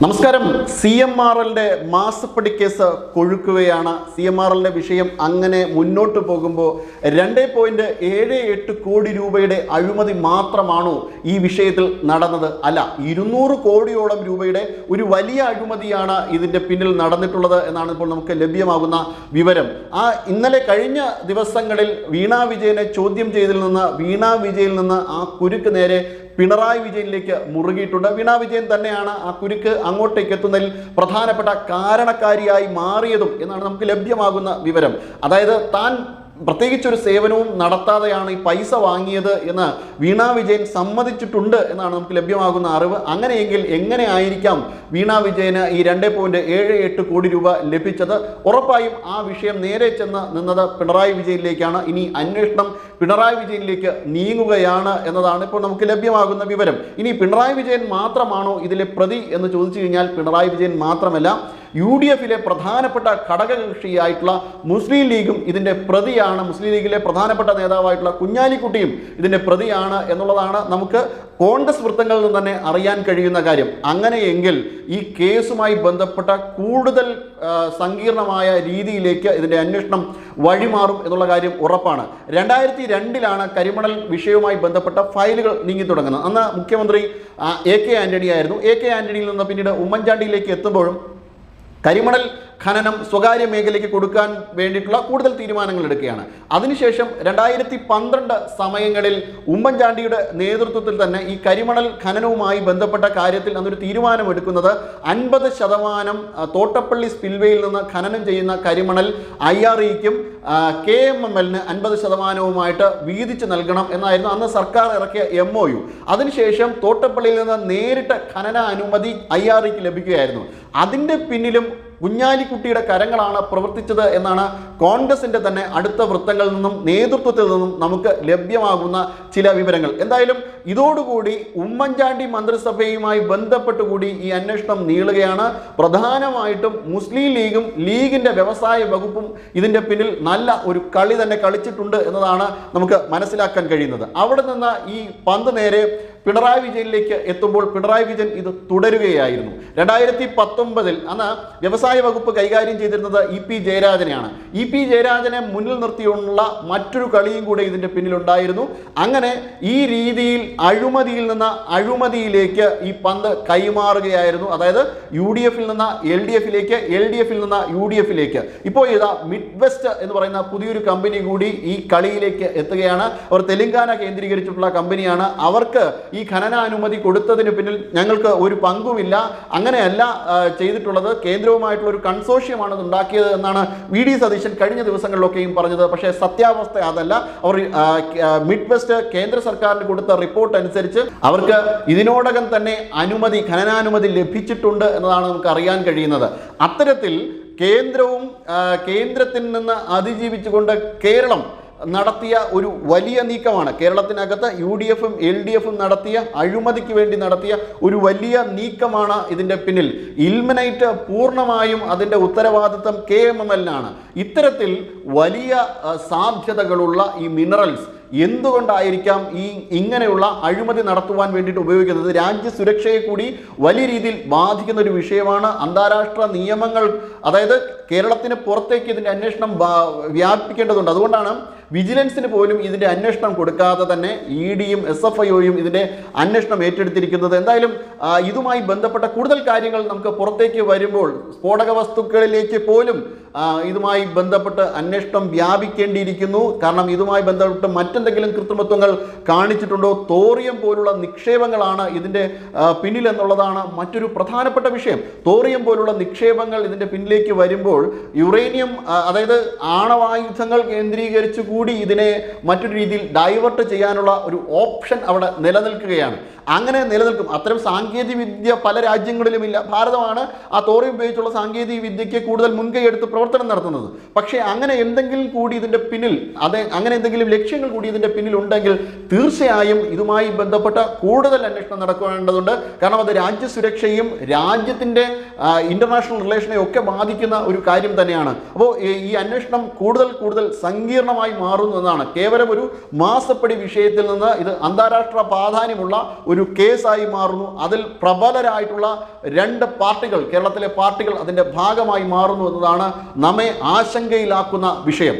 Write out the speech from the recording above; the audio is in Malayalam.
നമസ്കാരം. CMRLന്റെ മാസപ്പടി കേസ് കൊഴുക്കുകയാണ്. CMRLന്റെ വിഷയം അങ്ങനെ മുന്നോട്ട് പോകുമ്പോൾ 2.78 കോടി രൂപയുടെ അഴിമതി മാത്രമാണോ ഈ വിഷയത്തിൽ നടന്നത്? അല്ല, 200 കോടിയോളം രൂപയുടെ ഒരു വലിയ അഴിമതിയാണ് ഇതിൻ്റെ പിന്നിൽ നടന്നിട്ടുള്ളത് എന്നാണ് ഇപ്പോൾ നമുക്ക് ലഭ്യമാകുന്ന വിവരം. ഇന്നലെ കഴിഞ്ഞ ദിവസങ്ങളിൽ വീണ വിജയനെ ചോദ്യം ചെയ്തതിൽ നിന്ന് ആ കുരുക്ക് നേരെ പിണറായി വിജയനിലേക്ക് മുറുകിയിട്ടുണ്ട്. വീണ വിജയൻ തന്നെയാണ് ആ കുരുക്ക് അങ്ങോട്ടേക്ക് എത്തുന്നതിൽ പ്രധാനപ്പെട്ട കാരണക്കാരിയായി മാറിയതും എന്നാണ് നമുക്ക് ലഭ്യമാകുന്ന വിവരം. അതായത് താൻ പ്രത്യേകിച്ചൊരു സേവനവും നടത്താതെയാണ് ഈ പൈസ വാങ്ങിയത് എന്ന് വീണ വിജയൻ സമ്മതിച്ചിട്ടുണ്ട് എന്നാണ് നമുക്ക് ലഭ്യമാകുന്ന അറിവ്. അങ്ങനെയെങ്കിൽ എങ്ങനെ ആയിരിക്കാം വീണ വിജയന് ഈ 2.78 കോടി രൂപ ലഭിച്ചത്? ഉറപ്പായും ആ വിഷയം നേരെ ചെന്ന് നിന്നത് പിണറായി വിജയനിലേക്കാണ്. ഇനി അന്വേഷണം പിണറായി വിജയനിലേക്ക് നീങ്ങുകയാണ് എന്നതാണ് ഇപ്പോൾ നമുക്ക് ലഭ്യമാകുന്ന വിവരം. ഇനി പിണറായി വിജയൻ മാത്രമാണോ ഇതിലെ പ്രതി എന്ന് ചോദിച്ചു കഴിഞ്ഞാൽ പിണറായി വിജയൻ മാത്രമല്ല, UDFിലെ പ്രധാനപ്പെട്ട ഘടകകക്ഷിയായിട്ടുള്ള മുസ്ലിം ലീഗും ഇതിൻ്റെ പ്രതിയാണ്. മുസ്ലിം ലീഗിലെ പ്രധാനപ്പെട്ട നേതാവായിട്ടുള്ള കുഞ്ഞാലിക്കുട്ടിയും ഇതിൻ്റെ പ്രതിയാണ് എന്നുള്ളതാണ് നമുക്ക് കോൺഗ്രസ് വൃത്തങ്ങളിൽ നിന്ന് തന്നെ അറിയാൻ കഴിയുന്ന കാര്യം. അങ്ങനെയെങ്കിൽ ഈ കേസുമായി ബന്ധപ്പെട്ട കൂടുതൽ സങ്കീർണമായ രീതിയിലേക്ക് ഇതിൻ്റെ അന്വേഷണം വഴിമാറും എന്നുള്ള കാര്യം ഉറപ്പാണ്. 2002 കരിമണൽ വിഷയവുമായി ബന്ധപ്പെട്ട ഫയലുകൾ നീങ്ങി തുടങ്ങുന്നത്. അന്ന് മുഖ്യമന്ത്രി AK ആന്റണി ആയിരുന്നു. AK ആന്റണിയിൽ നിന്ന് പിന്നീട് ഉമ്മൻചാണ്ടിയിലേക്ക് എത്തുമ്പോഴും കരിമണൽ ഖനനം സ്വകാര്യ മേഖലയ്ക്ക് കൊടുക്കാൻ വേണ്ടിയിട്ടുള്ള കൂടുതൽ തീരുമാനങ്ങൾ എടുക്കുകയാണ്. അതിനുശേഷം 2012 സമയങ്ങളിൽ ഉമ്മൻചാണ്ടിയുടെ നേതൃത്വത്തിൽ തന്നെ ഈ കരിമണൽ ഖനനവുമായി ബന്ധപ്പെട്ട കാര്യത്തിൽ അന്നൊരു തീരുമാനമെടുക്കുന്നത് 50% തോട്ടപ്പള്ളി സ്പിൽവേയിൽ നിന്ന് ഖനനം ചെയ്യുന്ന കരിമണൽ IREക്കും KMMLന് 50%വുമായിട്ട് വീതിച്ച് നൽകണം എന്നായിരുന്നു അന്ന് സർക്കാർ ഇറക്കിയ MOU. അതിനുശേഷം തോട്ടപ്പള്ളിയിൽ നിന്ന് നേരിട്ട് ഖനന അനുമതി IREക്ക് ലഭിക്കുകയായിരുന്നു. അതിൻ്റെ പിന്നിലും കുഞ്ഞാലിക്കുട്ടിയുടെ കരങ്ങളാണ് പ്രവർത്തിച്ചത് എന്നാണ് കോൺഗ്രസിൻ്റെ തന്നെ അടുത്ത വൃത്തങ്ങളിൽ നിന്നും നേതൃത്വത്തിൽ നിന്നും നമുക്ക് ലഭ്യമാകുന്ന ചില വിവരങ്ങൾ. എന്തായാലും ഇതോടുകൂടി ഉമ്മൻചാണ്ടി മന്ത്രിസഭയുമായി ബന്ധപ്പെട്ടുകൂടി ഈ അന്വേഷണം നീളുകയാണ്. പ്രധാനമായിട്ടും മുസ്ലിം ലീഗും ലീഗിൻ്റെ വ്യവസായ വകുപ്പും ഇതിൻ്റെ പിന്നിൽ നല്ല ഒരു കളി തന്നെ കളിച്ചിട്ടുണ്ട് എന്നതാണ് നമുക്ക് മനസ്സിലാക്കാൻ കഴിയുന്നത്. അവിടെ നിന്ന് ഈ പന്ത് നേരെ പിണറായി വിജയനിലേക്ക് എത്തുമ്പോൾ പിണറായി വിജയൻ ഇത് തുടരുകയായിരുന്നു. 2019 അന്ന് വ്യവസായ വകുപ്പ് കൈകാര്യം ചെയ്തിരുന്നത് EP ജയരാജനെയാണ്. EP ജയരാജനെ മുന്നിൽ നിർത്തിയുള്ള മറ്റൊരു കളിയും കൂടെ ഇതിൻ്റെ പിന്നിലുണ്ടായിരുന്നു. അങ്ങനെ ഈ രീതിയിൽ അഴിമതിയിൽ നിന്ന് അഴിമതിയിലേക്ക് ഈ പന്ത് കൈമാറുകയായിരുന്നു. അതായത് UDFിൽ നിന്ന് LDFിലേക്ക്, LDFിൽ നിന്ന് UDFിലേക്ക്. ഇപ്പോൾ ഇതാ മിഡ്വെസ്റ്റ് എന്ന് പറയുന്ന പുതിയൊരു കമ്പനി കൂടി ഈ കളിയിലേക്ക് എത്തുകയാണ്. അവർ തെലങ്കാന കേന്ദ്രീകരിച്ചിട്ടുള്ള കമ്പനിയാണ്. അവർക്ക് ഈ ഖനനാനുമതി കൊടുത്തതിന് പിന്നിൽ ഞങ്ങൾക്ക് ഒരു പങ്കുമില്ല, അങ്ങനെയല്ല ചെയ്തിട്ടുള്ളത്, കേന്ദ്രവുമായിട്ടുള്ള ഒരു കൺസോർഷ്യമാണ് ഇത് ഉണ്ടാക്കിയത് എന്നാണ് VD സതീശൻ കഴിഞ്ഞ ദിവസങ്ങളിലൊക്കെയും പറഞ്ഞത്. പക്ഷേ സത്യാവസ്ഥ അതല്ല. അവർ മിഡ്വെസ്റ്റ് കേന്ദ്ര സർക്കാരിന് കൊടുത്ത റിപ്പോർട്ട് അനുസരിച്ച് അവർക്ക് ഇതിനോടകം തന്നെ ഖനനാനുമതി ലഭിച്ചിട്ടുണ്ട് എന്നതാണ് നമുക്ക് അറിയാൻ കഴിയുന്നത്. അത്തരത്തിൽ കേന്ദ്രത്തിൽ നിന്ന് അതിജീവിച്ചുകൊണ്ട് കേരളം നടത്തിയ ഒരു വലിയ നീക്കമാണ്. കേരളത്തിനകത്ത് UDFും LDFും നടത്തിയ അഴിമതിക്ക് വേണ്ടി നടത്തിയ ഒരു വലിയ നീക്കമാണ് ഇതിൻ്റെ പിന്നിൽ. ഇൽമനൈറ്റ് പൂർണ്ണമായും അതിൻ്റെ ഉത്തരവാദിത്വം KMMLനാണ്. ഇത്തരത്തിൽ വലിയ സാധ്യതകളുള്ള ഈ മിനറൽസ് എന്തുകൊണ്ടായിരിക്കാം ഇങ്ങനെയുള്ള അഴിമതി നടത്തുവാൻ വേണ്ടിയിട്ട് ഉപയോഗിക്കുന്നത്? രാജ്യസുരക്ഷയെ കൂടി വലിയ രീതിയിൽ ബാധിക്കുന്ന ഒരു വിഷയമാണ്. അന്താരാഷ്ട്ര നിയമങ്ങൾ, അതായത് കേരളത്തിന് പുറത്തേക്ക് ഇതിൻ്റെ അന്വേഷണം വ്യാപിപ്പിക്കേണ്ടതുണ്ട്. അതുകൊണ്ടാണ് വിജിലൻസിന് പോലും ഇതിൻ്റെ അന്വേഷണം കൊടുക്കാതെ തന്നെ EDയും SFIOയും ഇതിൻ്റെ അന്വേഷണം ഏറ്റെടുത്തിരിക്കുന്നത്. എന്തായാലും ഇതുമായി ബന്ധപ്പെട്ട കൂടുതൽ കാര്യങ്ങൾ നമുക്ക് പുറത്തേക്ക് വരുമ്പോൾ സ്ഫോടക വസ്തുക്കളിലേക്ക് പോലും ഇതുമായി ബന്ധപ്പെട്ട് അന്വേഷണം വ്യാപിക്കേണ്ടിയിരിക്കുന്നു. കാരണം ഇതുമായി ബന്ധപ്പെട്ട് മറ്റെന്തെങ്കിലും കൃത്രിമത്വങ്ങൾ കാണിച്ചിട്ടുണ്ടോ? തോറിയം പോലുള്ള നിക്ഷേപങ്ങളാണ് ഇതിൻ്റെ പിന്നിൽ എന്നുള്ളതാണ് മറ്റൊരു പ്രധാനപ്പെട്ട വിഷയം. തോറിയം പോലുള്ള നിക്ഷേപങ്ങൾ ഇതിൻ്റെ പിന്നിലേക്ക് വരുമ്പോൾ യുറേനിയം, അതായത് ആണവായുധങ്ങൾ കേന്ദ്രീകരിച്ചു കൂടി ഇതിനെ മറ്റൊരു രീതിയിൽ ഡൈവേർട്ട് ചെയ്യാനുള്ള ഒരു ഓപ്ഷൻ അവിടെ നിലനിൽക്കുകയാണ്. അങ്ങനെ നിലനിൽക്കും. അത്തരം സാങ്കേതിക വിദ്യ പല രാജ്യങ്ങളിലുമില്ല. ഭാരതമാണ് ആ തോറിയം ഉപയോഗിച്ചുള്ള സാങ്കേതിക വിദ്യയ്ക്ക് കൂടുതൽ മുൻകൈ എടുത്ത് പ്രവർത്തനം നടത്തുന്നത്. പക്ഷേ അങ്ങനെ എന്തെങ്കിലും കൂടി ഇതിൻ്റെ പിന്നിൽ, അങ്ങനെ എന്തെങ്കിലും ലക്ഷ്യങ്ങൾ കൂടി ഇതിൻ്റെ പിന്നിലുണ്ടെങ്കിൽ തീർച്ചയായും ഇതുമായി ബന്ധപ്പെട്ട കൂടുതൽ അന്വേഷണം നടക്കേണ്ടതുണ്ട്. കാരണം അത് രാജ്യസുരക്ഷയും രാജ്യത്തിൻ്റെ ഇന്റർനാഷണൽ റിലേഷനെ ഒക്കെ ബാധിക്കുന്ന ഒരു കാര്യം തന്നെയാണ്. അപ്പോൾ ഈ അന്വേഷണം കൂടുതൽ സങ്കീർണമായി മാറുന്നു എന്നാണ്. കേവലം ഒരു മാസപ്പടി വിഷയത്തിൽ നിന്ന് ഇത് അന്താരാഷ്ട്ര പ്രാധാന്യമുള്ള ഒരു കേസായി മാറുന്നു. അതിൽ പ്രബലരായിട്ടുള്ള 2 പാർട്ടികൾ, കേരളത്തിലെ പാർട്ടികൾ അതിൻ്റെ ഭാഗമായി മാറുന്നു എന്നതാണ് നമ്മെ ആശങ്കയിലാക്കുന്ന വിഷയം.